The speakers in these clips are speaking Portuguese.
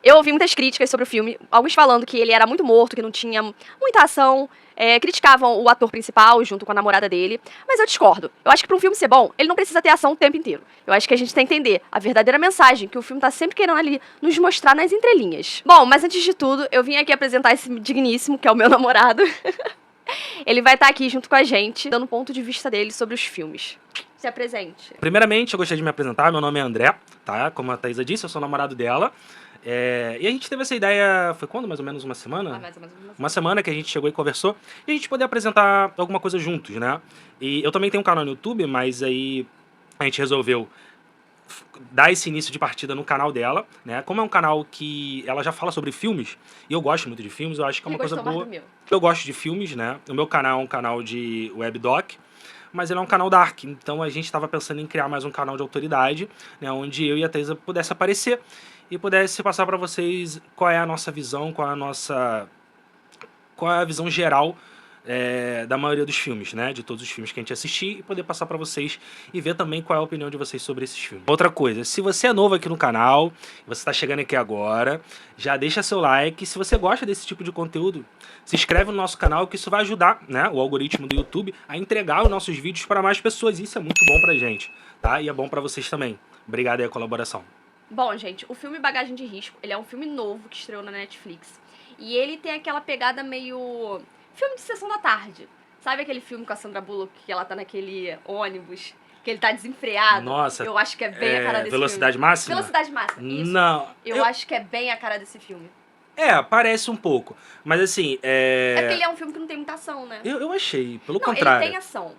Eu ouvi muitas críticas sobre o filme, alguns falando que ele era muito morto, que não tinha muita ação, criticavam o ator principal junto com a namorada dele, mas eu discordo. Eu acho que para um filme ser bom, ele não precisa ter ação o tempo inteiro. Eu acho que a gente tem que entender a verdadeira mensagem que o filme tá sempre querendo ali nos mostrar nas entrelinhas. Bom, mas antes de tudo, eu vim aqui apresentar esse digníssimo, que é o meu namorado. Ele vai estar aqui junto com a gente, dando o ponto de vista dele sobre os filmes. Se apresente. Primeiramente, eu gostaria de me apresentar. Meu nome é André, tá? Como a Thaisa disse, eu sou namorado dela. E a gente teve essa ideia, foi quando? Mais ou menos uma semana? Mais ou menos uma semana. Uma semana que a gente chegou e conversou. E a gente poder apresentar alguma coisa juntos, né? E eu também tenho um canal no YouTube, mas aí a gente resolveu dar esse início de partida no canal dela, né? Como é um canal que ela já fala sobre filmes, e eu gosto muito de filmes, eu acho que é uma coisa boa. Eu gosto de filmes, né? O meu canal é um canal de webdoc, mas ele é um canal dark, então a gente estava pensando em criar mais um canal de autoridade, né, onde eu e a Thaisa pudesse aparecer e pudesse passar para vocês qual é a nossa visão, qual é a visão geral da maioria dos filmes, né, de todos os filmes que a gente assistir, e poder passar para vocês e ver também qual é a opinião de vocês sobre esses filmes. Outra coisa, se você é novo aqui no canal, você está chegando aqui agora, já deixa seu like. Se você gosta desse tipo de conteúdo, se inscreve no nosso canal, que isso vai ajudar, né, o algoritmo do YouTube a entregar os nossos vídeos para mais pessoas. Isso é muito bom pra gente, tá? E é bom para vocês também. Obrigado aí a colaboração. Bom, gente, o filme Bagagem de Risco, ele é um filme novo que estreou na Netflix. E ele tem aquela pegada meio filme de sessão da tarde. Sabe aquele filme com a Sandra Bullock, que ela tá naquele ônibus, que ele tá desenfreado? Nossa. Eu acho que é bem a cara desse Velocidade filme. Máxima? Velocidade Máxima, isso. Não. Eu acho que é bem a cara desse filme. Parece um pouco. Mas assim, É porque ele é um filme que não tem muita ação, né? Eu achei, pelo não, contrário.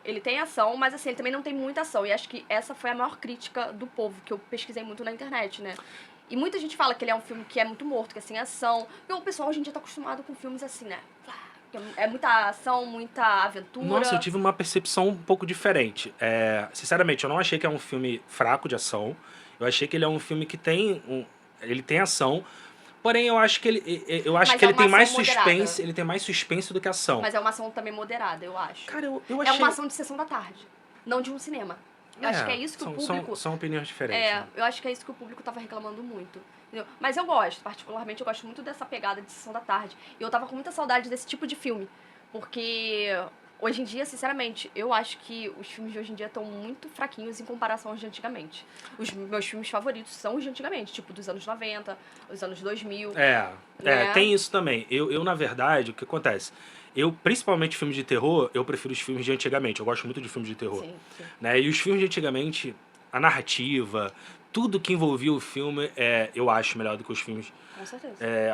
Ele tem ação, mas assim, ele também não tem muita ação. E acho que essa foi a maior crítica do povo, que eu pesquisei muito na internet, né? E muita gente fala que ele é um filme que é muito morto, que é sem ação. E o pessoal hoje em dia tá acostumado com filmes assim, né? É muita ação, muita aventura. Nossa, eu tive uma percepção um pouco diferente. Sinceramente, eu não achei que é um filme fraco de ação. Eu achei que ele é um filme que ele tem ação. Porém, eu acho que ele tem mais suspense. Ele tem mais suspense do que ação. Mas é uma ação também moderada, eu acho. Cara, eu achei... É uma ação de sessão da tarde, não de um cinema. Eu acho que é isso que o público... São opiniões diferentes. Né? Eu acho que é isso que o público tava reclamando muito. Entendeu? Mas eu gosto, particularmente, eu gosto muito dessa pegada de sessão da tarde. E eu tava com muita saudade desse tipo de filme. Porque hoje em dia, sinceramente, eu acho que os filmes de hoje em dia estão muito fraquinhos em comparação aos de antigamente. Os meus filmes favoritos são os de antigamente, tipo dos anos 90, os anos 2000. Tem isso também. Eu, na verdade, o que acontece? Principalmente filmes de terror, eu prefiro os filmes de antigamente. Eu gosto muito de filmes de terror. Sim, sim. Né? E os filmes de antigamente, a narrativa, tudo que envolvia o filme, eu acho melhor do que os filmes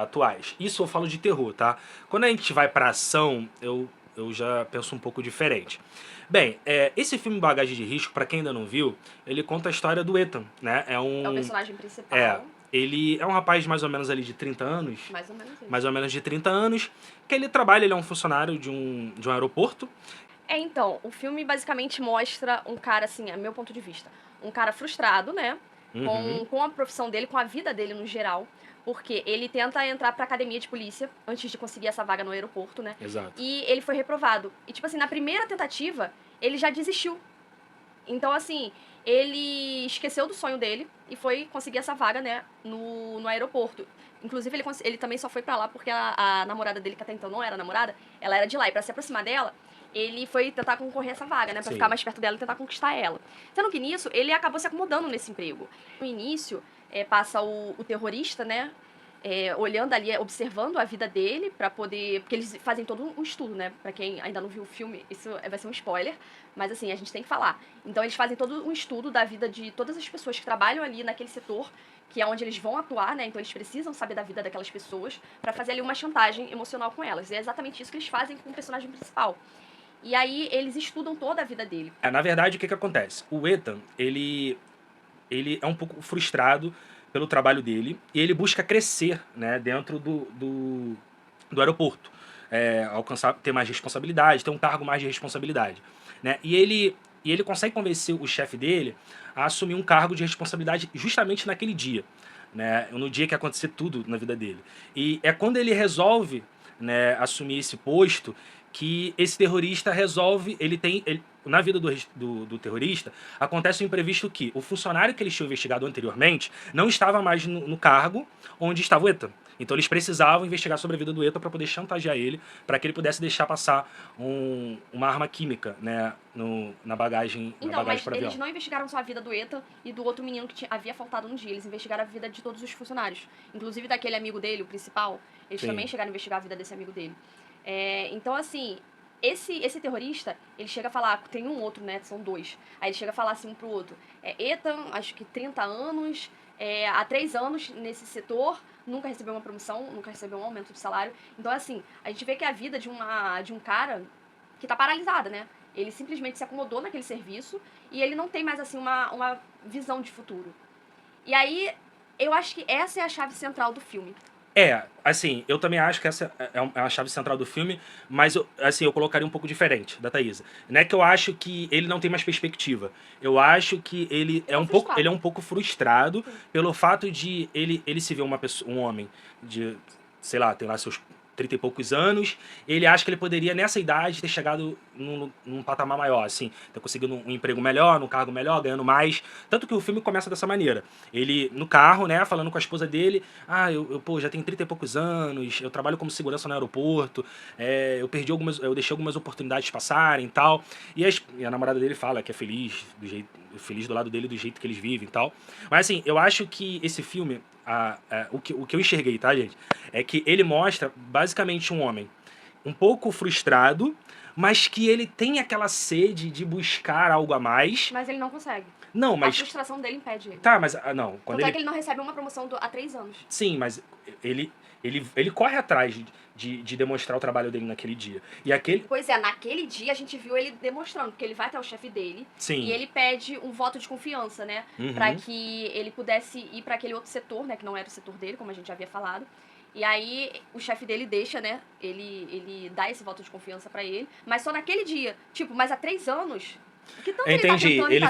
atuais. Isso eu falo de terror, tá? Quando a gente vai pra ação, eu já penso um pouco diferente. Bem, esse filme Bagagem de Risco, pra quem ainda não viu, ele conta a história do Ethan, né? É o personagem principal. Ele é um rapaz mais ou menos ali de 30 anos. Mais ou menos isso. Mais ou menos de 30 anos. Que ele trabalha, ele é um funcionário de um aeroporto. Então, o filme basicamente mostra um cara, assim, é meu ponto de vista, um cara frustrado, né? Com a profissão dele, com a vida dele no geral. Porque ele tenta entrar pra academia de polícia antes de conseguir essa vaga no aeroporto, né? Exato. E ele foi reprovado. E, tipo assim, na primeira tentativa, ele já desistiu. Então, assim, ele esqueceu do sonho dele e foi conseguir essa vaga, né, no aeroporto. Inclusive, ele também só foi pra lá porque a namorada dele, que até então não era namorada, ela era de lá. E pra se aproximar dela, ele foi tentar concorrer a essa vaga, né, pra ficar mais perto dela e tentar conquistar ela. Sendo que nisso, ele acabou se acomodando nesse emprego. No início, passa o terrorista, né, olhando ali, observando a vida dele pra poder... Porque eles fazem todo um estudo, né? Pra quem ainda não viu o filme, isso vai ser um spoiler, mas assim, a gente tem que falar. Então eles fazem todo um estudo da vida de todas as pessoas que trabalham ali naquele setor, que é onde eles vão atuar, né? Então eles precisam saber da vida daquelas pessoas pra fazer ali uma chantagem emocional com elas. E é exatamente isso que eles fazem com o personagem principal. E aí eles estudam toda a vida dele. Na verdade, o que acontece? O Ethan, ele é um pouco frustrado pelo trabalho dele, e ele busca crescer, né, dentro do aeroporto, alcançar, ter mais responsabilidade, ter um cargo mais de responsabilidade, né? E ele consegue convencer o chefe dele a assumir um cargo de responsabilidade justamente naquele dia, né, no dia que acontecer tudo na vida dele. E é quando ele resolve, né, assumir esse posto, que esse terrorista resolve, na vida do terrorista, acontece um imprevisto que o funcionário que eles tinham investigado anteriormente não estava mais no cargo onde estava o ETA. Então eles precisavam investigar sobre a vida do ETA para poder chantagear ele, para que ele pudesse deixar passar uma arma química, né, na bagagem Então, mas para o avião. eles não investigaram só a vida do ETA e do outro menino que havia faltado no dia. Eles investigaram a vida de todos os funcionários. Inclusive daquele amigo dele, o principal. Eles Sim. também chegaram a investigar a vida desse amigo dele. Então, assim, esse terrorista, ele chega a falar... Tem um outro, né? São dois. Aí ele chega a falar assim um pro outro. Ethan, acho que 30 anos... há 3 anos nesse setor, nunca recebeu uma promoção, nunca recebeu um aumento de salário. Então, assim, a gente vê que a vida de um cara que tá paralisada, né? Ele simplesmente se acomodou naquele serviço e ele não tem mais, assim, uma visão de futuro. E aí, eu acho que essa é a chave central do filme. Assim, eu também acho que essa é a chave central do filme, mas eu colocaria um pouco diferente da Thaisa. Não é que eu acho que ele não tem mais perspectiva. Eu acho que ele é um pouco frustrado pelo fato de ele se ver um homem de, sei lá, tem lá seus 30 e poucos anos, ele acha que ele poderia, nessa idade, ter chegado num patamar maior, assim, ter conseguido um emprego melhor, num cargo melhor, ganhando mais. Tanto que o filme começa dessa maneira. Ele, no carro, né, falando com a esposa dele, pô, já tenho 30 e poucos anos, eu trabalho como segurança no aeroporto, eu deixei algumas oportunidades passarem e tal. E a namorada dele fala que é feliz do lado dele, do jeito que eles vivem e tal. Mas, assim, eu acho que esse filme, o que eu enxerguei, tá, gente? É que ele mostra basicamente um homem um pouco frustrado, mas que ele tem aquela sede de buscar algo a mais. Mas ele não consegue. Não, mas... A frustração dele impede ele. Tá, mas... Não. Tanto é que ele não recebe uma promoção há 3 anos. Sim, mas ele corre atrás de demonstrar o trabalho dele naquele dia. E aquele... Pois é, naquele dia a gente viu ele demonstrando, porque ele vai até o chefe dele. Sim. E ele pede um voto de confiança, né? Uhum. Pra que ele pudesse ir pra aquele outro setor, né? Que não era o setor dele, como a gente já havia falado. E aí o chefe dele deixa, né? Ele dá esse voto de confiança pra ele. Mas só naquele dia. Tipo, mas há 3 anos... Que tanto Entendi. Ele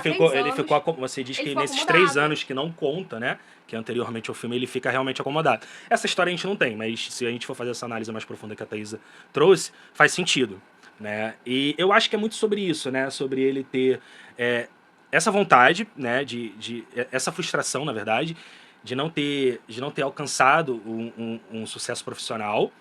ficou Você diz que nesses acomodado. 3 anos que não conta, né? Que anteriormente ao filme ele fica realmente acomodado. Essa história a gente não tem, mas se a gente for fazer essa análise mais profunda que a Thaisa trouxe, faz sentido, né? E eu acho que é muito sobre isso, né? Sobre ele ter essa vontade, né? Essa frustração, na verdade, de não ter alcançado um sucesso profissional.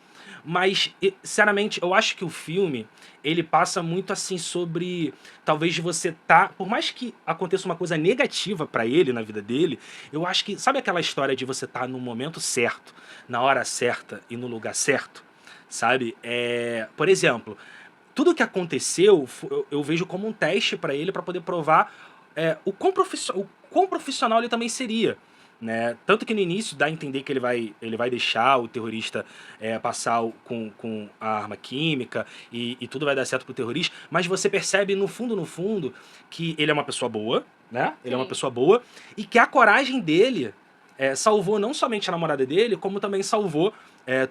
Mas, sinceramente, eu acho que o filme, ele passa muito assim sobre, talvez de você por mais que aconteça uma coisa negativa pra ele na vida dele, eu acho que, sabe aquela história de você estar no momento certo, na hora certa e no lugar certo, sabe? Por exemplo, tudo que aconteceu, eu vejo como um teste pra ele, pra poder provar o quão profissional ele também seria. Né? Tanto que no início dá a entender que ele vai deixar o terrorista passar com a arma química e tudo vai dar certo pro terrorista, mas você percebe no fundo que ele é uma pessoa boa, né? Ele é uma pessoa boa e que a coragem dele salvou não somente a namorada dele, como também salvou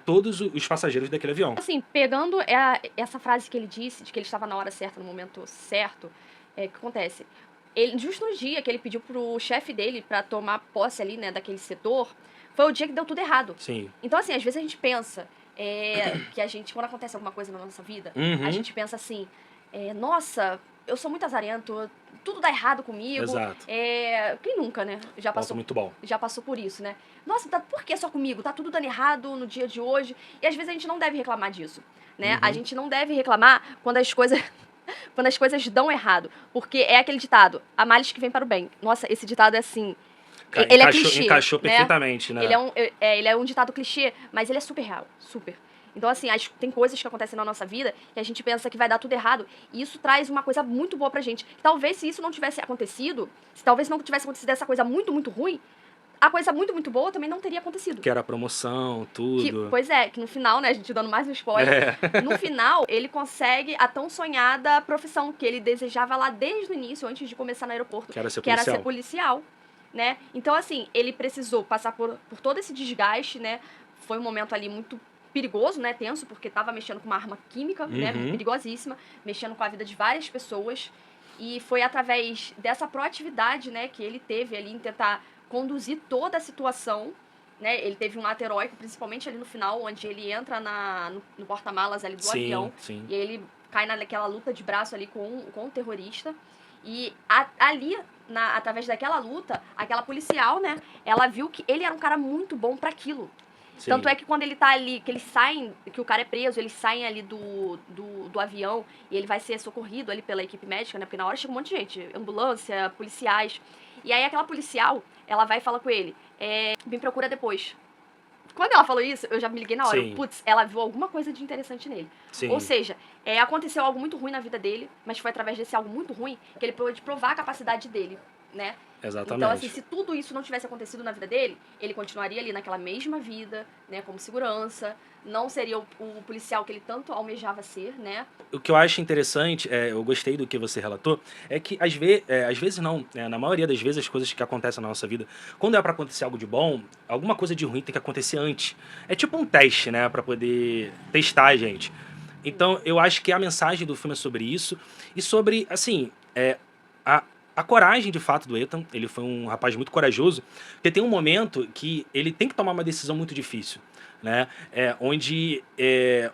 todos os passageiros daquele avião. Assim, pegando essa frase que ele disse, de que ele estava na hora certa, no momento certo, o que acontece? Ele, justo no dia que ele pediu pro chefe dele pra tomar posse ali, né, daquele setor, foi o dia que deu tudo errado. Sim. Então, assim, às vezes a gente pensa que a gente, quando acontece alguma coisa na nossa vida, a gente pensa assim, nossa, eu sou muito azarento, tudo dá errado comigo. Exato. Quem nunca, né? Já passou, muito bom. Já passou por isso, né? Nossa, por que só comigo? Tá tudo dando errado no dia de hoje. E às vezes a gente não deve reclamar disso, né? A gente não deve reclamar quando as coisas... quando as coisas dão errado. Porque é aquele ditado, há males que vem para o bem. Nossa, esse ditado é assim... Ele é clichê, encaixou né? perfeitamente, né? Ele é um ditado clichê, mas ele é super real, super. Então, assim, tem coisas que acontecem na nossa vida que a gente pensa que vai dar tudo errado, e isso traz uma coisa muito boa pra gente. Talvez se isso não tivesse acontecido, se talvez não tivesse acontecido essa coisa muito, muito ruim, a coisa muito, muito boa também não teria acontecido. Que era a promoção, tudo. Pois é, que no final, né, a gente dando mais um spoiler, no final ele consegue a tão sonhada profissão que ele desejava lá desde o início, antes de começar no aeroporto, que era ser policial, né? Então, assim, ele precisou passar por todo esse desgaste, né? Foi um momento ali muito perigoso, né, tenso, porque estava mexendo com uma arma química, né, perigosíssima, mexendo com a vida de várias pessoas, e foi através dessa proatividade, né, que ele teve ali em tentar conduzir toda a situação, né? Ele teve um ato heróico, principalmente ali no final, onde ele entra no porta-malas ali do avião. Sim. E aí ele cai naquela luta de braço ali com o terrorista. E ali, através daquela luta, aquela policial, né, ela viu que ele era um cara muito bom pra aquilo. Sim. Tanto é que quando ele tá ali, que eles saem, que o cara é preso, eles saem ali do avião e ele vai ser socorrido ali pela equipe médica, né? Porque na hora chega um monte de gente, ambulância, policiais. E aí aquela policial, ela vai e fala com ele, me procura depois. Quando ela falou isso, eu já me liguei na hora. Sim. Putz, ela viu alguma coisa de interessante nele. Sim. Ou seja, aconteceu algo muito ruim na vida dele, mas foi através desse algo muito ruim que ele pôde provar a capacidade dele, né? Exatamente. Então, assim, se tudo isso não tivesse acontecido na vida dele, ele continuaria ali naquela mesma vida, né, como segurança, não seria o policial que ele tanto almejava ser, né? O que eu acho interessante, eu gostei do que você relatou, é que às vezes não, na maioria das vezes as coisas que acontecem na nossa vida, quando é pra acontecer algo de bom, alguma coisa de ruim tem que acontecer antes. É tipo um teste, né, pra poder testar a gente. Então, eu acho que a mensagem do filme é sobre isso e sobre, assim, a coragem, de fato, do Ethan. Ele foi um rapaz muito corajoso, porque tem um momento que ele tem que tomar uma decisão muito difícil, né? Onde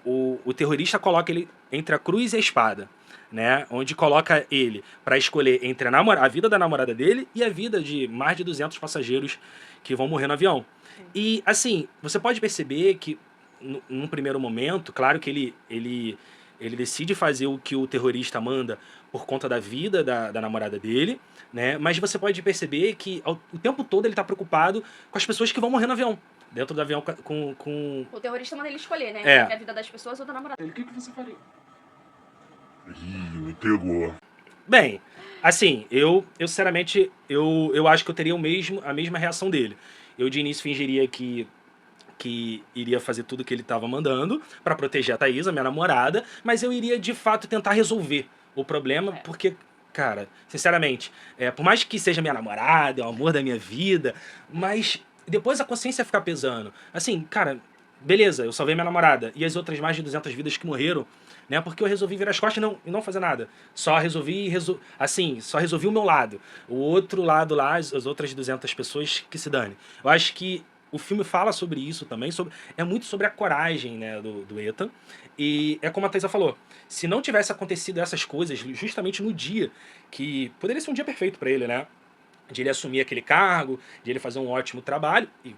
o terrorista coloca ele entre a cruz e a espada, né? Onde coloca ele para escolher entre a vida da namorada dele e a vida de mais de 200 passageiros que vão morrer no avião. E, assim, você pode perceber que, num primeiro momento, claro que ele decide fazer o que o terrorista manda por conta da vida da namorada dele, né? Mas você pode perceber que o tempo todo ele tá preocupado com as pessoas que vão morrer no avião. Dentro do avião com... O terrorista manda ele escolher, né? Entre a vida das pessoas ou da namorada. O que você faria? Me pegou. Bem, assim, eu sinceramente, eu acho que eu teria a mesma reação dele. Eu de início fingiria que iria fazer tudo que ele estava mandando para proteger a Thaisa, minha namorada, mas eu iria de fato tentar resolver o problema, porque, cara, sinceramente, por mais que seja minha namorada, é o amor da minha vida, mas depois a consciência fica pesando. Assim, cara, beleza, eu salvei minha namorada e as outras mais de 200 vidas que morreram, né? Porque eu resolvi virar as costas e não fazer nada. Só resolvi o meu lado. O outro lado lá, as outras 200 pessoas que se dane. Eu acho que o filme fala sobre isso também, é muito sobre a coragem, né, do Ethan. E é como a Thaisa falou, se não tivesse acontecido essas coisas justamente no dia, que poderia ser um dia perfeito para ele, né? De ele assumir aquele cargo, de ele fazer um ótimo trabalho, e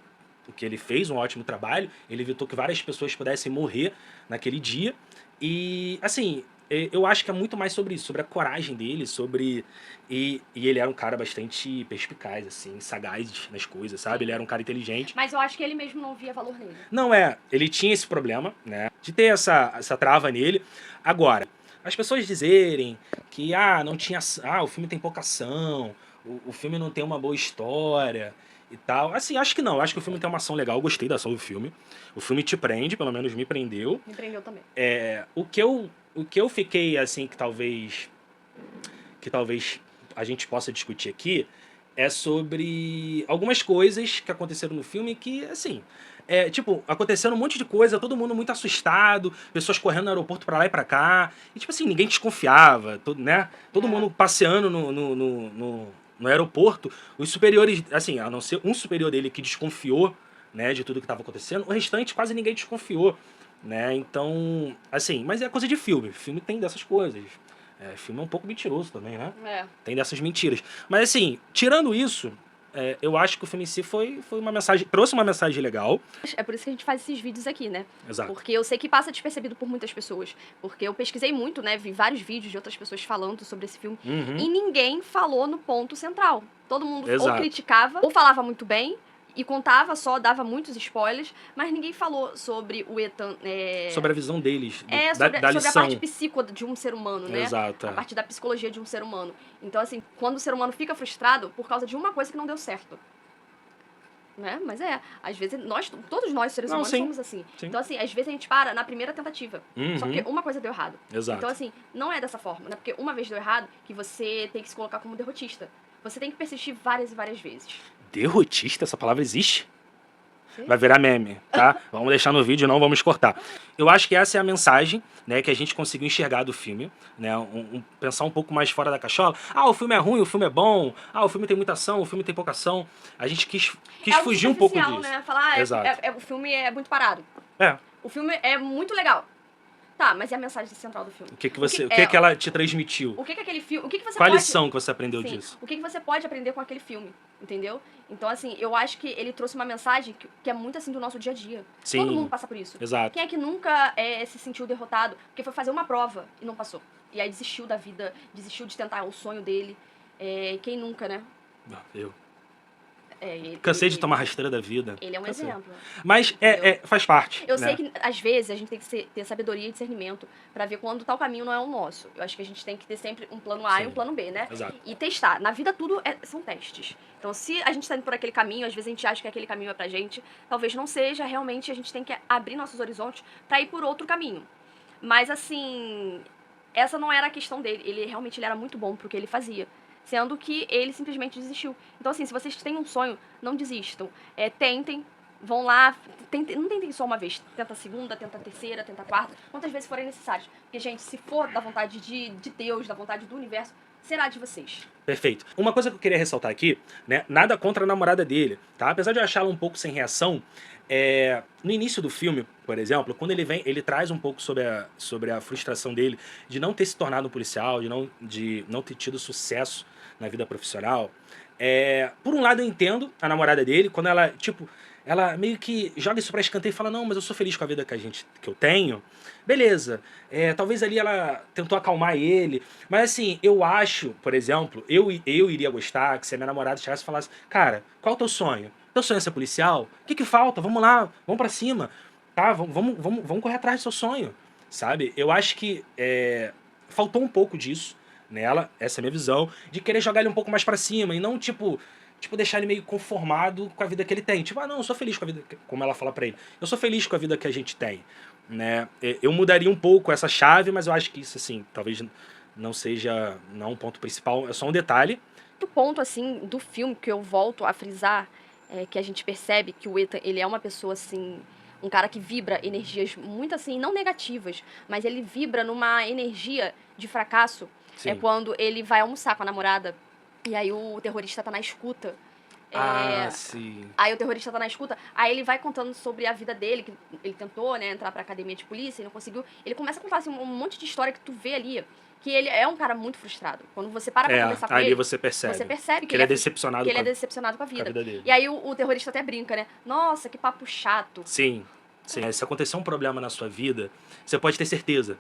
o que ele fez, um ótimo trabalho, ele evitou que várias pessoas pudessem morrer naquele dia. E, assim, eu acho que é muito mais sobre isso, sobre a coragem dele, e ele era um cara bastante perspicaz, assim, sagaz nas coisas, sabe? Ele era um cara inteligente. Mas eu acho que ele mesmo não via valor nele. Não, ele tinha esse problema, né? De ter essa trava nele. Agora, as pessoas dizerem que, não tinha... o filme tem pouca ação, o filme não tem uma boa história e tal. Assim, acho que não. Acho que o filme tem uma ação legal. Eu gostei da ação do filme. O filme te prende, pelo menos me prendeu. Me prendeu também. O que eu fiquei, assim, que talvez a gente possa discutir aqui é sobre algumas coisas que aconteceram no filme que, assim... tipo, acontecendo um monte de coisa, todo mundo muito assustado, pessoas correndo no aeroporto pra lá e pra cá, e tipo assim, ninguém desconfiava, né? Todo mundo passeando no aeroporto, os superiores, assim, a não ser um superior dele que desconfiou, né, de tudo que estava acontecendo, o restante quase ninguém desconfiou, né? Então, assim, mas é coisa de filme tem dessas coisas. Filme é um pouco mentiroso também, né? Tem dessas mentiras. Mas assim, tirando isso, eu acho que o filme em si foi uma mensagem, trouxe uma mensagem legal. É por isso que a gente faz esses vídeos aqui, né? Exato. Porque eu sei que passa despercebido por muitas pessoas. Porque eu pesquisei muito, né? Vi vários vídeos de outras pessoas falando sobre esse filme. E ninguém falou no ponto central. Todo mundo ou criticava, ou falava muito bem, e contava só, dava muitos spoilers, mas ninguém falou sobre o Ethan... sobre a visão deles, sobre da a lição. parte psíquica de um ser humano, né? Exato. A parte da psicologia de um ser humano. Então, assim, quando o ser humano fica frustrado por causa de uma coisa que não deu certo. Né? Mas às vezes todos nós, seres humanos, somos assim. Sim. Então, assim, às vezes a gente para na primeira tentativa. Só porque uma coisa deu errado. Exato. Então, assim, não é dessa forma, né? Porque uma vez deu errado que você tem que se colocar como derrotista. Você tem que persistir várias e várias vezes. Derrotista? Essa palavra existe? Vai virar meme, tá? Vamos deixar no vídeo, não vamos cortar. Eu acho que essa é a mensagem, né, que a gente conseguiu enxergar do filme, né? Pensar um pouco mais fora da cachola. O filme é ruim, o filme é bom. O filme tem muita ação, o filme tem pouca ação. A gente quis fugir um pouco disso. Né? Falar, Exato. O filme é muito parado. É. O filme é muito legal. Tá, mas e a mensagem central do filme? O que que ela te transmitiu? O que aquele filme... O que você Qual a pode... lição que você aprendeu Sim, disso? o que você pode aprender com aquele filme, entendeu? Então, assim, eu acho que ele trouxe uma mensagem que é muito, assim, do nosso dia a dia. Sim. Todo mundo passa por isso. Exato. Quem é que nunca se sentiu derrotado porque foi fazer uma prova e não passou? E aí desistiu da vida, desistiu de tentar o sonho dele. Quem nunca, né? Eu. Ele, Cansei de tomar rasteira da vida. Ele é um Cansei. exemplo. Mas faz parte. Eu né? sei que, às vezes, a gente tem que ter sabedoria e discernimento pra ver quando tal caminho não é o nosso. Eu acho que a gente tem que ter sempre um plano A Sim. e um plano B, né? Exato. E testar. Na vida, tudo são testes. Então, se a gente tá indo por aquele caminho, às vezes a gente acha que aquele caminho é pra gente, talvez não seja. Realmente, a gente tem que abrir nossos horizontes pra ir por outro caminho. Mas, assim, essa não era a questão dele. Ele era muito bom pro que ele fazia. Sendo que ele simplesmente desistiu. Então, assim, se vocês têm um sonho, não desistam. Tentem, vão lá, não tentem só uma vez. Tenta a segunda, tenta a terceira, tenta a quarta, quantas vezes forem necessárias. Porque, gente, se for da vontade de Deus, da vontade do universo, será de vocês. Perfeito. Uma coisa que eu queria ressaltar aqui, né? Nada contra a namorada dele, tá? Apesar de eu achá-la um pouco sem reação, no início do filme, por exemplo, quando ele traz um pouco sobre a frustração dele de não ter se tornado um policial, de não ter tido sucesso na vida profissional. Por um lado eu entendo a namorada dele, quando ela meio que joga isso pra escanteio e fala, não, mas eu sou feliz com a vida que eu tenho. Beleza. Talvez ali ela tentou acalmar ele. Mas assim, eu acho, por exemplo, eu iria gostar que se a minha namorada chegasse e falasse, cara, qual é o teu sonho? Teu sonho é ser policial? O que falta? Vamos lá, vamos pra cima. Tá? Vamos correr atrás do seu sonho. Sabe? Eu acho que faltou um pouco disso nela, essa é a minha visão, de querer jogar ele um pouco mais pra cima e não, tipo, deixar ele meio conformado com a vida que ele tem. Tipo, não, eu sou feliz com a vida, como ela fala pra ele. Eu sou feliz com a vida que a gente tem, né? Eu mudaria um pouco essa chave, mas eu acho que isso, assim, talvez não seja um ponto principal, é só um detalhe. O ponto, assim, do filme que eu volto a frisar é que a gente percebe que o Ethan, ele é uma pessoa, assim, um cara que vibra energias muito, assim, não negativas, mas ele vibra numa energia de fracasso. Sim. É quando ele vai almoçar com a namorada e aí o terrorista tá na escuta. Sim. Aí o terrorista tá na escuta, aí ele vai contando sobre a vida dele, que ele tentou, né, entrar pra academia de polícia e não conseguiu. Ele começa a contar, assim, um monte de história que tu vê ali, que ele é um cara muito frustrado. Quando você para pra conversar com ali ele, você percebe que ele é decepcionado, que ele é decepcionado com a vida. dele. E aí o terrorista até brinca, né? Nossa, que papo chato. Sim. Se acontecer um problema na sua vida, você pode ter certeza.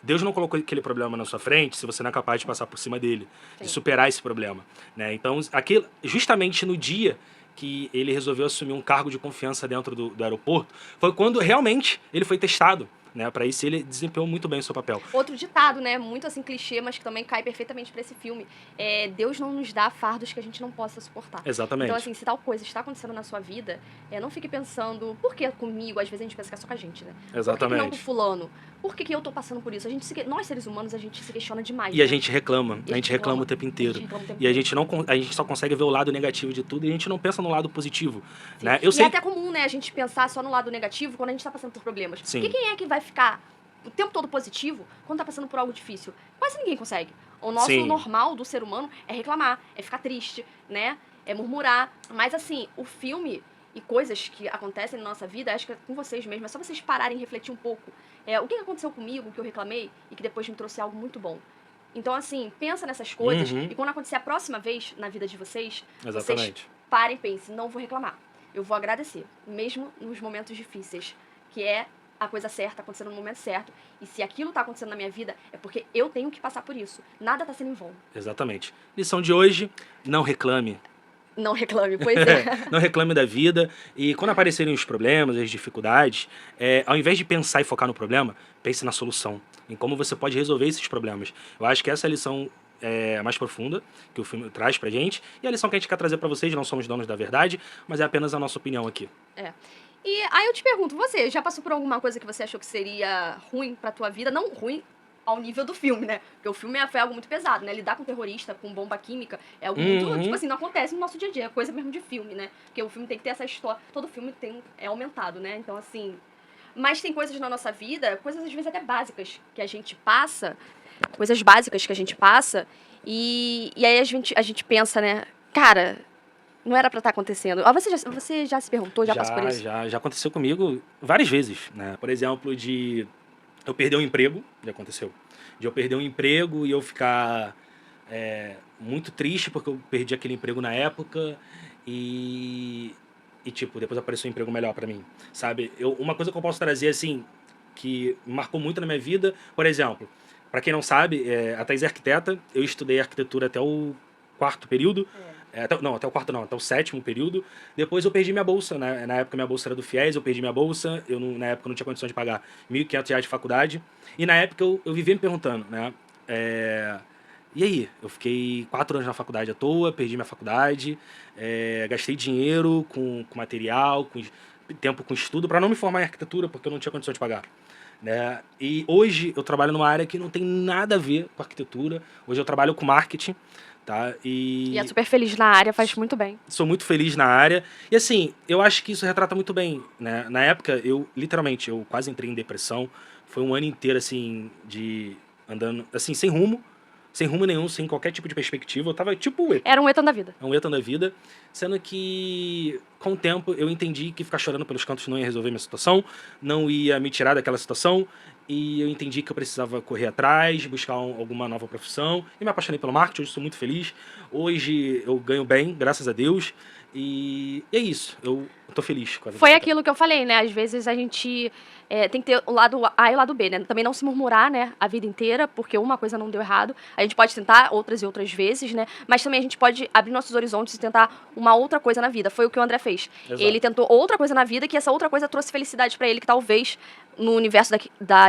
Deus não colocou aquele problema na sua frente se você não é capaz de passar por cima dele, Sim. de superar esse problema, né? Então, justamente no dia que ele resolveu assumir um cargo de confiança dentro do aeroporto, foi quando realmente ele foi testado, né? Para isso ele desempenhou muito bem o seu papel. Outro ditado, né? Muito assim clichê, mas que também cai perfeitamente pra esse filme. Deus não nos dá fardos que a gente não possa suportar. Exatamente. Então, assim, se tal coisa está acontecendo na sua vida, não fique pensando, por que comigo? Às vezes a gente pensa que é só com a gente, né? Exatamente. Por que não com fulano? Por que eu tô passando por isso? Nós, seres humanos, a gente se questiona demais. E né? a gente reclama. A gente reclama o tempo inteiro. E a gente só consegue ver o lado negativo de tudo e a gente não pensa no lado positivo. Né? É até comum, né, a gente pensar só no lado negativo quando a gente tá passando por problemas. Sim. Porque quem é que vai ficar o tempo todo positivo quando tá passando por algo difícil? Quase ninguém consegue. O nosso normal do ser humano é reclamar, é ficar triste, né? É murmurar. Mas assim, o filme e coisas que acontecem na nossa vida, acho que é com vocês mesmo. É só vocês pararem e refletir um pouco. O que aconteceu comigo, que eu reclamei e que depois me trouxe algo muito bom. Então, assim, pensa nessas coisas e quando acontecer a próxima vez na vida de vocês, vocês parem e pensem, não vou reclamar. Eu vou agradecer, mesmo nos momentos difíceis, que é a coisa certa, acontecendo no momento certo. E se aquilo tá acontecendo na minha vida, é porque eu tenho que passar por isso. Nada tá sendo em vão. Exatamente. Lição de hoje, não reclame. Não reclame, pois é. Não reclame da vida. E quando aparecerem os problemas, as dificuldades, ao invés de pensar e focar no problema, pense na solução. Em como você pode resolver esses problemas. Eu acho que essa é a lição mais profunda que o filme traz pra gente. E a lição que a gente quer trazer pra vocês, não somos donos da verdade, mas é apenas a nossa opinião aqui. E aí eu te pergunto, você já passou por alguma coisa que você achou que seria ruim pra tua vida? Não ruim ao nível do filme, né? Porque o filme foi algo muito pesado, né? Lidar com terrorista, com bomba química, é algo muito, tipo assim, não acontece no nosso dia a dia, é coisa mesmo de filme, né? Porque o filme tem que ter essa história, todo filme é aumentado, né? Então, assim... Mas tem coisas na nossa vida, coisas às vezes até básicas que a gente passa, e aí a gente pensa, né? Cara, Não era pra estar acontecendo. Ah, você já se perguntou, já passou por isso? Já aconteceu comigo várias vezes, né? Por exemplo, de eu perder um emprego, já aconteceu. De eu perder um emprego e eu ficar muito triste porque eu perdi aquele emprego na época e tipo, depois apareceu um emprego melhor pra mim, sabe? Uma coisa que eu posso trazer, assim, que marcou muito na minha vida, por exemplo, pra quem não sabe, a Thaís é arquiteta, eu estudei arquitetura até o quarto período, até o quarto não, até o sétimo período. Depois eu perdi minha bolsa, né? Na época minha bolsa era do FIES, eu perdi minha bolsa. Na época não tinha condição de pagar R$ 1.500 de faculdade. E na época eu vivia me perguntando, né? E aí? Eu fiquei 4 anos na faculdade à toa, perdi minha faculdade, gastei dinheiro com material, com tempo com estudo, para não me formar em arquitetura, porque eu não tinha condição de pagar. Né? E hoje eu trabalho numa área que não tem nada a ver com arquitetura. Hoje eu trabalho com marketing. Tá? E é super feliz na área, faz muito bem. Sou muito feliz na área. E assim, eu acho que isso retrata muito bem, né? Na época, eu quase entrei em depressão. Foi um ano inteiro, assim, de andando, assim, sem rumo nenhum, sem qualquer tipo de perspectiva. Eu tava tipo o Ethan. Era um Ethan da vida. Um Ethan da vida. Sendo que, com o tempo, eu entendi que ficar chorando pelos cantos não ia resolver minha situação, não ia me tirar daquela situação. E eu entendi que eu precisava correr atrás, buscar alguma nova profissão. E me apaixonei pelo marketing, hoje sou muito feliz. Hoje eu ganho bem, graças a Deus. E é isso, eu tô feliz com a vida. Foi aquilo que eu falei, né? Às vezes a gente tem que ter o lado A e o lado B, né? Também não se murmurar, né? A vida inteira, porque uma coisa não deu errado. A gente pode tentar outras e outras vezes, né? Mas também a gente pode abrir nossos horizontes e tentar uma outra coisa na vida. Foi o que o André fez. Exato. Ele tentou outra coisa na vida, que essa outra coisa trouxe felicidade pra ele, que talvez no universo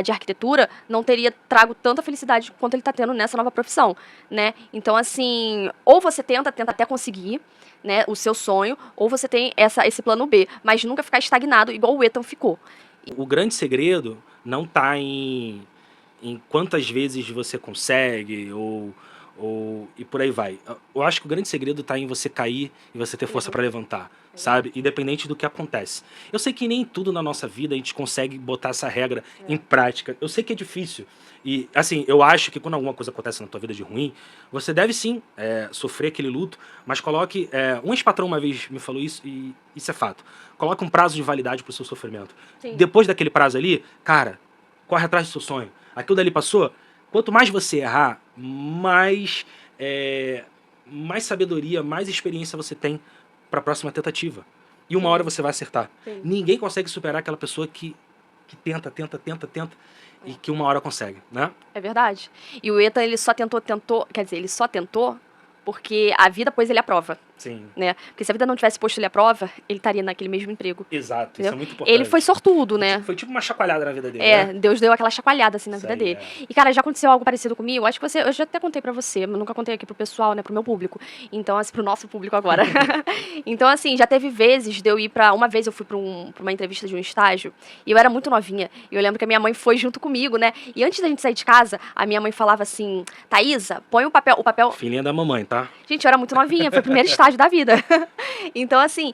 de arquitetura não teria trago tanta felicidade quanto ele tá tendo nessa nova profissão, né? Então, assim, ou você tenta até conseguir, né, o seu sonho, ou você tem esse plano B, mas nunca ficar estagnado igual o Ethan ficou. O grande segredo não tá em quantas vezes você consegue e por aí vai. Eu acho que o grande segredo tá em você cair e você ter força para levantar, sabe? Independente do que acontece. Eu sei que nem tudo na nossa vida a gente consegue botar essa regra em prática. Eu sei que é difícil. E, assim, eu acho que quando alguma coisa acontece na tua vida de ruim, você deve sim sofrer aquele luto, mas coloque... um ex-patrão uma vez me falou isso, e isso é fato. Coloque um prazo de validade pro seu sofrimento. Sim. Depois daquele prazo ali, cara, corre atrás do seu sonho. Aquilo dali passou, quanto mais você errar, mais sabedoria, mais experiência você tem para a próxima tentativa. E uma hora você vai acertar. Sim. Ninguém consegue superar aquela pessoa que tenta, e que uma hora consegue, né? É verdade. E o Ethan, ele só tentou, ele só tentou porque a vida pôs ele à prova. Sim. Né? Porque se a vida não tivesse posto ele à prova, ele estaria naquele mesmo emprego. Exato, entendeu? Isso é muito importante. Ele foi sortudo, né? Foi tipo uma chacoalhada na vida dele, né? Deus deu aquela chacoalhada assim na vida dele. E, cara, já aconteceu algo parecido comigo. Acho que eu já até contei pra você, mas nunca contei aqui pro pessoal, né? Pro meu público. Então, assim, pro nosso público agora. Então, assim, já teve vezes de eu ir uma vez eu fui pra uma entrevista de um estágio, e eu era muito novinha. E eu lembro que a minha mãe foi junto comigo, né? E antes da gente sair de casa, a minha mãe falava assim, Thaísa, põe o papel... Filhinha da mamãe, tá? Gente, eu era muito novinha, foi o primeiro estágio da vida. Então, assim,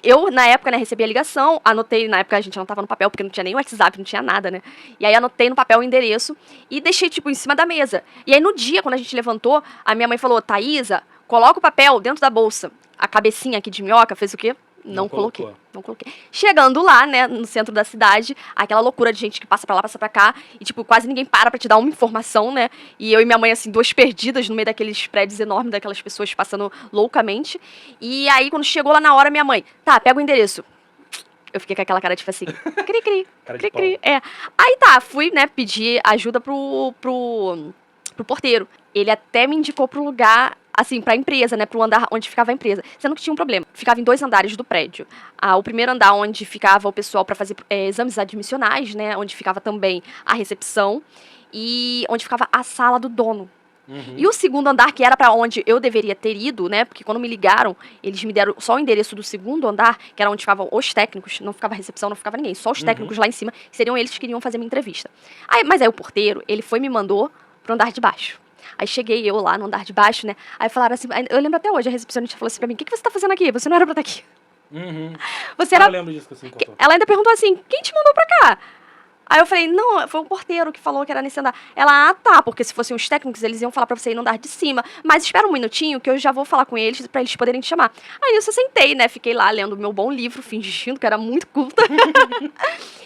eu, na época, né, recebi a ligação, anotei, na época a gente não tava no papel, porque não tinha nem WhatsApp, não tinha nada, né? E aí anotei no papel o endereço e deixei, tipo, em cima da mesa. E aí, no dia, quando a gente levantou, a minha mãe falou, Thaísa, coloca o papel dentro da bolsa. A cabecinha aqui de minhoca fez o quê? Não coloquei. Chegando lá, né, no centro da cidade, aquela loucura de gente que passa pra lá, passa pra cá, e, tipo, quase ninguém para pra te dar uma informação, né? E eu e minha mãe, assim, duas perdidas no meio daqueles prédios enormes, daquelas pessoas passando loucamente. E aí, quando chegou lá na hora, minha mãe, tá, pega o endereço. Eu fiquei com aquela cara, tipo assim, cri-cri, cri-cri. Aí tá, fui, né, pedir ajuda pro porteiro. Ele até me indicou pro lugar, assim, pra empresa, né, pro andar onde ficava a empresa. Sendo que tinha um problema. Ficava em 2 andares do prédio. O primeiro andar onde ficava o pessoal pra fazer exames admissionais, né, onde ficava também a recepção e onde ficava a sala do dono. Uhum. E o segundo andar, que era pra onde eu deveria ter ido, né, porque quando me ligaram, eles me deram só o endereço do segundo andar, que era onde ficavam os técnicos, não ficava recepção, não ficava ninguém, só os técnicos lá em cima, que seriam eles que queriam fazer minha entrevista. Mas aí o porteiro, ele me mandou pro andar de baixo. Aí cheguei eu lá no andar de baixo, né? Aí falaram assim, eu lembro até hoje, a recepcionista falou assim pra mim, o que você tá fazendo aqui? Você não era pra estar aqui. Uhum. Você era... Eu lembro disso que você contou. Ela ainda perguntou assim, quem te mandou pra cá? Aí eu falei, não, foi o porteiro que falou que era nesse andar. Ela, ah, tá, porque se fossem os técnicos, eles iam falar pra você ir no andar de cima. Mas espera um minutinho que eu já vou falar com eles pra eles poderem te chamar. Aí eu sentei, né, fiquei lá lendo meu bom livro, fingindo que era muito culta.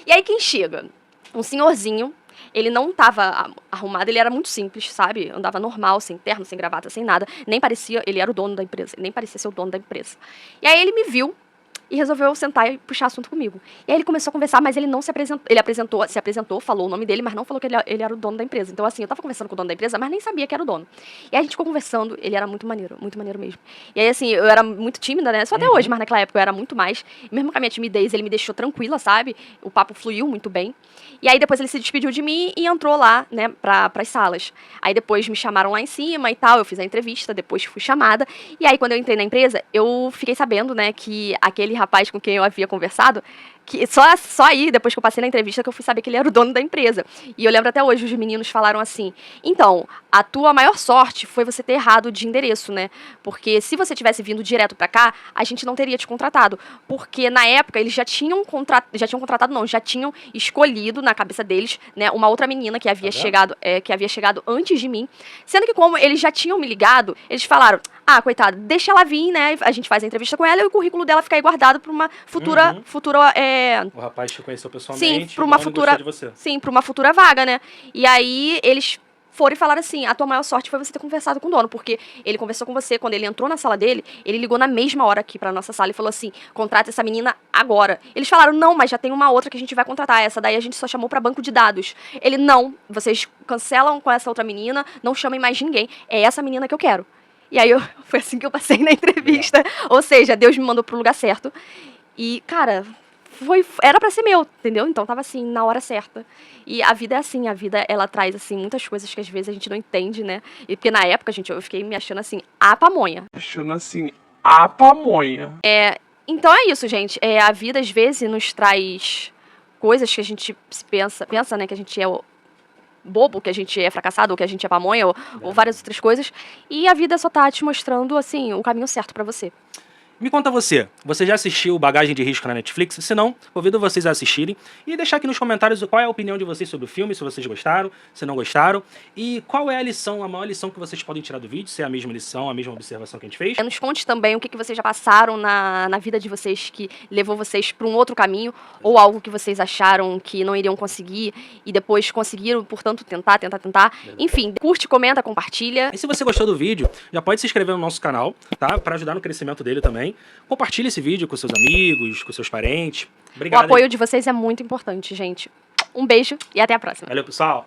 E aí quem chega? Um senhorzinho. Ele não tava arrumado, ele era muito simples, sabe? Andava normal, sem terno, sem gravata, sem nada. Nem parecia, ele era o dono da empresa, nem parecia ser o dono da empresa. E aí ele me viu e resolveu sentar e puxar assunto comigo. E aí ele começou a conversar, mas ele não se apresentou. Ele se apresentou, falou o nome dele, mas não falou que ele era o dono da empresa. Então, assim, eu tava conversando com o dono da empresa, mas nem sabia que era o dono. E aí a gente ficou conversando, ele era muito maneiro mesmo. E aí, assim, eu era muito tímida, né? Só até hoje, mas naquela época eu era muito mais. E mesmo com a minha timidez, ele me deixou tranquila, sabe? O papo fluiu muito bem. E aí depois ele se despediu de mim e entrou lá, né, pras salas. Aí depois me chamaram lá em cima e tal, eu fiz a entrevista, depois fui chamada. E aí quando eu entrei na empresa, eu fiquei sabendo, né, que aquele rapaz com quem eu havia conversado, que só aí, depois que eu passei na entrevista, que eu fui saber que ele era o dono da empresa. E eu lembro até hoje, os meninos falaram assim, então, a tua maior sorte foi você ter errado de endereço, né? Porque se você tivesse vindo direto pra cá, a gente não teria te contratado. Porque na época, eles já tinham escolhido na cabeça deles, né, uma outra menina que havia chegado antes de mim. Sendo que como eles já tinham me ligado, eles falaram, ah, coitada, deixa ela vir, né? A gente faz a entrevista com ela e o currículo dela fica aí guardado pra uma futura O rapaz te conheceu pessoalmente, sim, pra uma futura, de você. sim, pra uma futura vaga, né? E aí eles foram e falaram assim, a tua maior sorte foi você ter conversado com o dono, porque ele conversou com você, quando ele entrou na sala dele, ele ligou na mesma hora aqui pra nossa sala e falou assim, contrata essa menina agora. Eles falaram, não, mas já tem uma outra que a gente vai contratar, essa daí a gente só chamou pra banco de dados. Ele, não, vocês cancelam com essa outra menina, não chamem mais ninguém, é essa menina que eu quero. E aí foi assim que eu passei na entrevista, ou seja, Deus me mandou pro lugar certo. E, cara, era pra ser meu, entendeu? Então tava assim, na hora certa. E a vida é assim, a vida ela traz assim muitas coisas que às vezes a gente não entende, né? E porque na época, gente, eu fiquei me achando assim, a pamonha. Então é isso, gente. A vida às vezes nos traz coisas que a gente pensa, né, que a gente é bobo, que a gente é fracassado, ou que a gente é pamonha, ou várias outras coisas. E a vida só tá te mostrando, assim, o caminho certo pra você. Me conta você já assistiu Bagagem de Risco na Netflix? Se não, convido vocês a assistirem e deixar aqui nos comentários qual é a opinião de vocês sobre o filme, se vocês gostaram, se não gostaram, e qual é a maior lição que vocês podem tirar do vídeo, se é a mesma lição, a mesma observação que a gente fez. Nos conte também o que vocês já passaram na vida de vocês que levou vocês para um outro caminho, ou algo que vocês acharam que não iriam conseguir e depois conseguiram, portanto, tentar. Enfim, curte, comenta, compartilha. E se você gostou do vídeo, já pode se inscrever no nosso canal, tá? Para ajudar no crescimento dele também. Compartilhe esse vídeo com seus amigos, com seus parentes. Obrigado. O apoio de vocês é muito importante, gente. Um beijo e até a próxima. Valeu, pessoal.